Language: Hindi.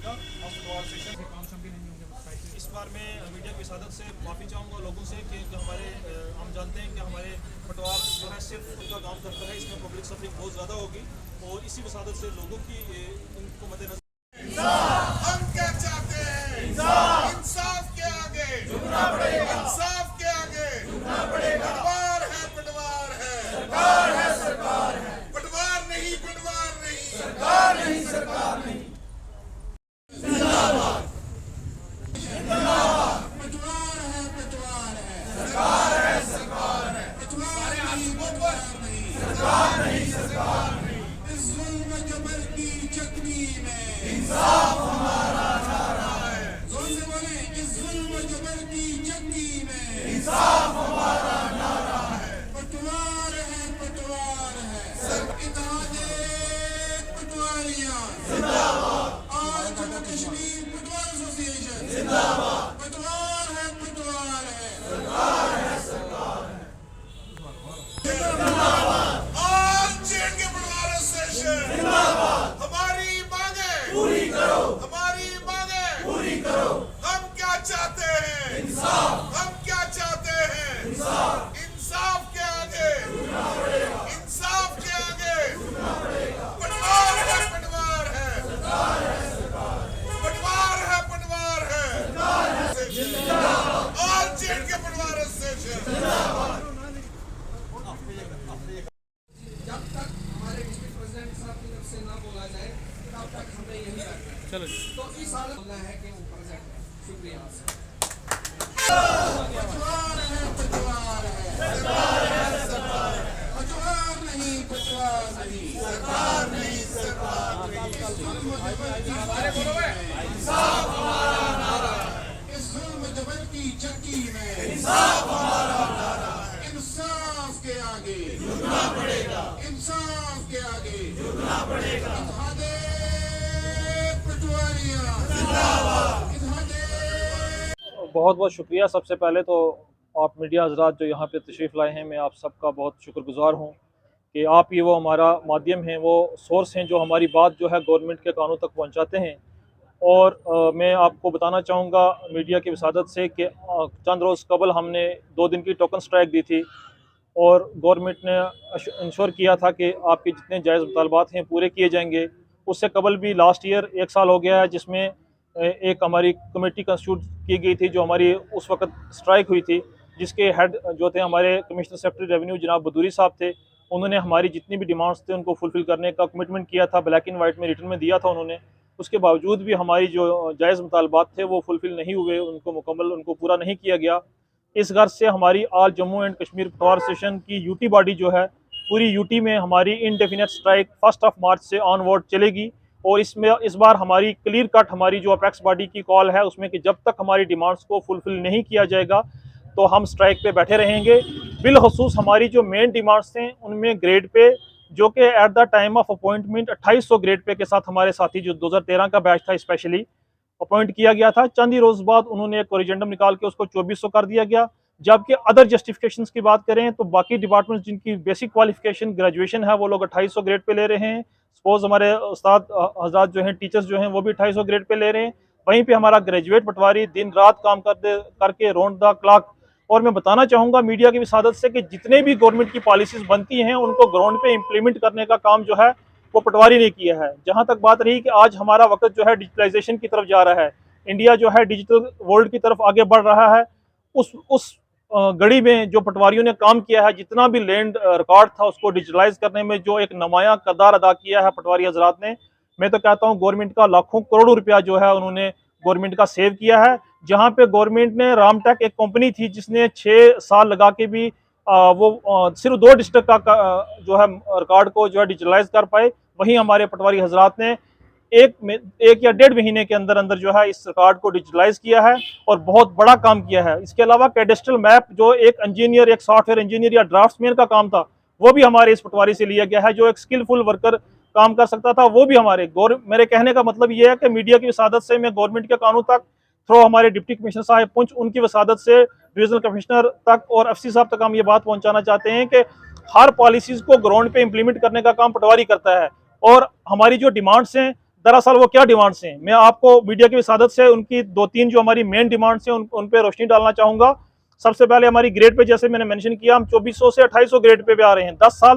का पटवार सेशन इस बार मैं मीडिया की विसादत से माफ़ी चाहूँगा लोगों से कि हमारे हम जानते हैं कि हमारे पटवार जो है सिर्फ उनका काम करता है, इसमें पब्लिक सफरिंग बहुत ज़्यादा होगी और इसी विसादत से लोगों की उनको मद्देनजर हम क्या चाहते हैं? इंसाफ के आगे झुकना पड़ेगा। इंसाफ के आगे झुकना पड़ेगा। पटवार है, पटवार है, सरकार है, सरकार है। पटवार नहीं, पटवार नहीं, सरकार नहीं, सरकार नहीं। जिंदाबाद, जिंदाबाद। पटवार है, पटवार है, सरकार है, सरकार है। पटवार नहीं, पटवार नहीं, सरकार नहीं, सरकार नहीं। इस जुल्म जबर की चकनी में इंसाफ हमारा नारा है। जोर से बोले, इस जुल्म जबर की चकनी में इंसाफ हमारा नारा है। पटवार है, पटवार है, इत्तेहादे पटवारियां जिंदाबाद। और जम्मू कश्मीर पटवार एसोसिएशन जिंदाबाद। पटवार है, पटवार है, सरकार है, सरकार है। जिंदाबाद। ऑल जेएंडके पटवार एसोसिएशन जिंदाबाद। हमारी मांगे पूरी करो, हमारी मांगे पूरी करो। हम क्या चाहते हैं? इंसाफ। हम क्या चाहते हैं? इंसाफ। इंसाफ के आगे झुकना पड़ेगा। इंसाफ के आगे झुकना पड़ेगा। पटवार है, पटवार है, सरकार है, सरकार है। पटवार है, पटवार है, सरकार है, जिंदाबाद। ऑल जेएंडके पटवार एसोसिएशन जिंदाबाद। जब तक हमारे डिस्ट्रिक्ट प्रेसिडेंट साहब की तरफ से ना बोला जाए तब तक हमें यही करना है। चलो तो इस हालत बोलना है कि वो प्रेजेंट है। शुक्रिया। पटवार है, पटवार है, सरकार है, सरकार है। पटवार नहीं, पटवार नहीं, सरकार नहीं, सरकार नहीं। इंसाफ हमारा नारा है। इस जुल्म जबर की चक्की में इंसाफ हमारा नारा है। इंसाफ के आगे झुकना पड़ेगा। इंसाफ के आगे झुकना पड़ेगा। इत्तेहादे पटवारियां जिंदाबाद। इत्तेहादे बहुत बहुत शुक्रिया। सबसे पहले तो आप मीडिया हजरात जो यहाँ पे तशरीफ़ लाए हैं, मैं आप सबका बहुत शुक्रगुजार हूँ कि आप ये वो हमारा माध्यम हैं, वो सोर्स हैं जो हमारी बात जो है गवर्नमेंट के कानों तक पहुँचाते हैं। और मैं आपको बताना चाहूँगा मीडिया की विसादत से कि चंद रोज़ कबल हमने 2 दिन की टोकन स्ट्राइक दी थी और गवर्नमेंट ने इंश्योर किया था कि आपके जितने जायज़ मुतालबात हैं पूरे किए जाएंगे। उससे कबल भी लास्ट ईयर 1 साल हो गया है जिसमें एक हमारी कमेटी कंस्टिट्यूट की गई थी जो हमारी उस वक्त स्ट्राइक हुई थी, जिसके हेड जो थे हमारे कमिश्नर सेक्रेटरी रेवेन्यू जनाब बदूरी साहब थे। उन्होंने हमारी जितनी भी डिमांड्स थे उनको फुलफ़िल करने का कमिटमेंट किया था, ब्लैक एंड वाइट में रिटर्न में दिया था उन्होंने। उसके बावजूद भी हमारी जो जायज़ मुतालबात थे वो फुलफ़िल नहीं हुए, उनको मुकम्मल उनको पूरा नहीं किया गया। इस गर्ज से हमारी आल जम्मू एंड कश्मीर पटवार सेशन की यूटी बॉडी जो है पूरी यूटी में हमारी इनडेफिनेट स्ट्राइक 1 मार्च से ऑनवर्ड चलेगी। और इसमें इस बार हमारी क्लियर कट हमारी जो अपेक्स बॉडी की कॉल है उसमें कि जब तक हमारी डिमांड्स को फुलफ़िल नहीं किया जाएगा तो हम स्ट्राइक पे बैठे रहेंगे। बिलखसूस हमारी जो मेन डिमांड्स हैं उनमें ग्रेड पे, जो कि at the time of appointment 2800 grade pay के साथ हमारे साथी जो 2013 का बैच था स्पेशली अपॉइंट किया गया था। चंद ही रोज़ बाद उन्होंने एक कोरिजेंडम निकाल के उसको 2400 कर दिया गया। जबकि अदर जस्टिफिकेशंस की बात करें तो बाकी डिपार्टमेंट्स जिनकी बेसिक क्वालिफिकेशन ग्रेजुएशन है वो लोग 2800 ग्रेड पे ले रहे हैं। सपोज हमारे उस्ताद हजरात जो हैं, टीचर्स जो हैं, वो भी 2800 ग्रेड पे ले रहे हैं। वहीं पे हमारा ग्रेजुएट पटवारी दिन रात काम करके राउंड द क्लॉक। और मैं बताना चाहूँगा मीडिया की विसादत से कि जितने भी गवर्नमेंट की पॉलिसीज़ बनती हैं उनको ग्राउंड पे इम्प्लीमेंट करने का काम जो है वो पटवारी ने किया है। जहाँ तक बात रही कि आज हमारा वक्त जो है डिजिटलाइजेशन की तरफ जा रहा है, इंडिया जो है डिजिटल वर्ल्ड की तरफ आगे बढ़ रहा है। उस गड़ी में जो पटवारियों ने काम किया है, जितना भी लैंड रिकॉर्ड था उसको डिजिटलाइज करने में जो एक नुमायां किरदार अदा किया है पटवारी हजरात ने, मैं तो कहता हूँ गवर्नमेंट का लाखों करोड़ों रुपया जो है उन्होंने गवर्नमेंट का सेव किया है। जहाँ पे गवर्नमेंट ने रामटेक एक कंपनी थी जिसने 6 साल लगा के भी सिर्फ 2 डिस्ट्रिक्ट का जो है रिकॉर्ड को जो है डिजिटलाइज कर पाए, वहीं हमारे पटवारी हजरात ने एक या 1.5 महीने के अंदर अंदर जो है इस रिकॉर्ड को डिजिटलाइज किया है और बहुत बड़ा काम किया है। इसके अलावा कैडेस्ट्रल मैप जो एक इंजीनियर, एक सॉफ्टवेयर इंजीनियर या ड्राफ्ट्समैन का काम था, वो भी हमारे इस पटवारी से लिया गया है। जो एक स्किलफुल वर्कर काम कर सकता था वो भी हमारे मेरे कहने का मतलब ये है कि मीडिया की वसादत से मैं गवर्नमेंट के कानून तक थ्रू हमारे डिप्टी कमिश्नर साहब पुंछ, उनकी वसादत से डिविजनल कमिश्नर तक और एफसी साहब तक हम ये बात पहुंचाना चाहते हैं कि हर पॉलिसीज को ग्राउंड पे इंप्लीमेंट करने का काम पटवारी करता है। और हमारी जो डिमांड्स हैं दरअसल वो क्या डिमांड्स हैं, मैं आपको मीडिया की विसादत से उनकी 2-3 जो हमारी मेन डिमांड्स हैं उन पे रोशनी डालना चाहूँगा। सबसे पहले हमारी ग्रेड पे, जैसे मैंने मेंशन किया, हम 2400 से 2800 ग्रेड पे आ रहे हैं। 10 साल